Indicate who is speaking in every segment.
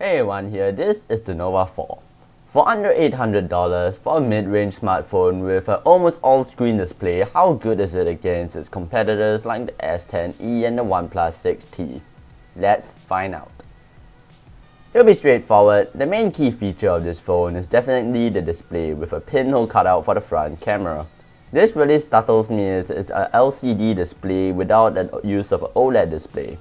Speaker 1: Hey everyone, here, this is the Nova 4. For under $800 for a mid-range smartphone with an almost all-screen display, how good is it against its competitors like the S10e and the OnePlus 6T? Let's find out. To be straightforward, the main key feature of this phone is definitely the display with a pinhole cutout for the front camera. This really startles me as it's an LCD display without the use of an OLED display.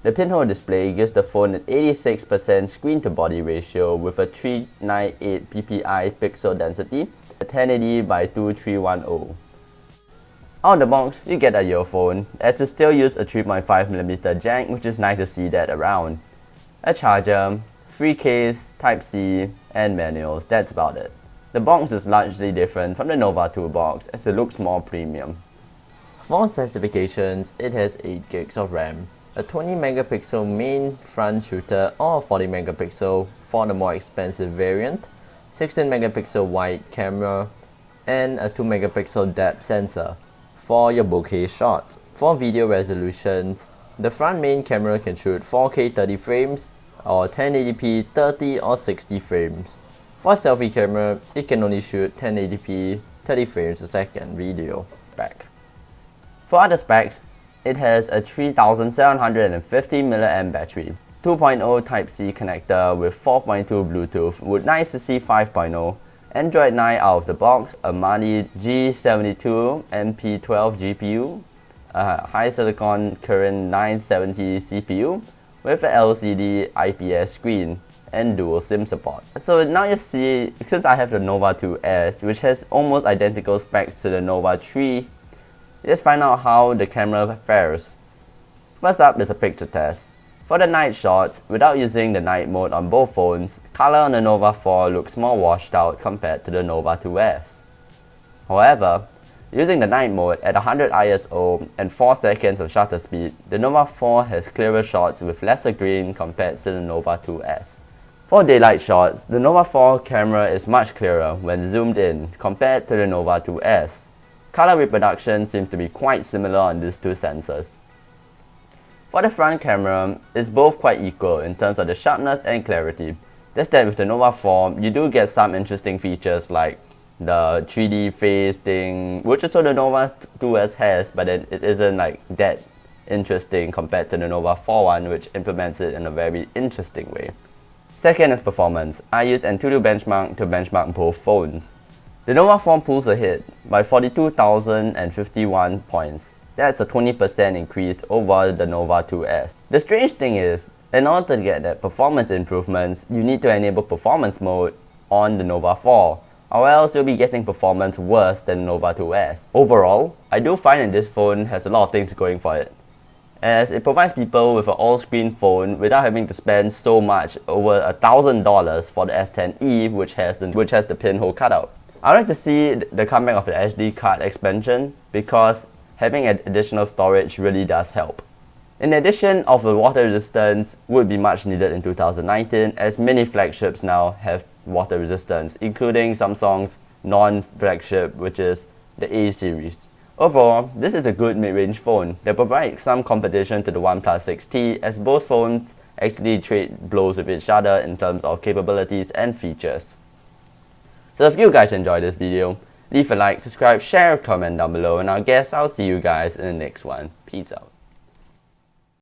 Speaker 1: The pinhole display gives the phone an 86% screen-to-body ratio with a 398 ppi pixel density, a 1080 by 2310. Out of the box, you get a earphone, as it still uses a 3.5mm jack, which is nice to see that around. A charger, free case, Type-C, and manuals, that's about it. The box is largely different from the Nova 2 box as it looks more premium. For specifications, it has 8GB of RAM, a 20MP main front shooter or 40MP for the more expensive variant, 16MP wide camera, and a 2MP depth sensor for your bokeh shots. For video resolutions, the front main camera can shoot 4K 30 frames or 1080p 30 or 60 frames. For selfie camera, it can only shoot 1080p 30 frames a second video. Back. For other specs, it has a 3750 mAh battery, 2.0 Type-C connector with 4.2 Bluetooth with nice to see 5.0, Android 9 out of the box, a Mali G72 MP12 GPU, a high silicon current 970 CPU with an LCD IPS screen, and dual SIM support. So now you see, since I have the Nova 2S, which has almost identical specs to the Nova 3, let's find out how the camera fares. First up is a picture test. For the night shots, without using the night mode on both phones, color on the Nova 4 looks more washed out compared to the Nova 2S. However, using the night mode at 100 ISO and 4 seconds of shutter speed, the Nova 4 has clearer shots with lesser grain compared to the Nova 2S. For daylight shots, the Nova 4 camera is much clearer when zoomed in compared to the Nova 2S. Color reproduction seems to be quite similar on these two sensors. For the front camera, it's both quite equal in terms of the sharpness and clarity. Just that with the Nova 4, you do get some interesting features like the 3D face thing, which is what the Nova 2S has, but it isn't like that interesting compared to the Nova 4 one, which implements it in a very interesting way. Second is performance. I use Antutu Benchmark to benchmark both phones. The Nova 4 pulls ahead by 42,051 points. That's a 20% increase over the Nova 2S. The strange thing is, in order to get that performance improvements, you need to enable performance mode on the Nova 4, or else you'll be getting performance worse than Nova 2S. Overall, I do find that this phone has a lot of things going for it, as it provides people with an all-screen phone without having to spend so much, over $1,000 for the S10e, which has the pinhole cutout. I'd like to see the comeback of the SD card expansion because having additional storage really does help. In addition of the water resistance would be much needed in 2019, as many flagships now have water resistance, including Samsung's non-flagship, which is the A series. Overall, this is a good mid-range phone that provides some competition to the OnePlus 6T, as both phones actually trade blows with each other in terms of capabilities and features. So if you guys enjoyed this video, leave a like, subscribe, share, comment down below, and I guess I'll see you guys in the next one. Peace out.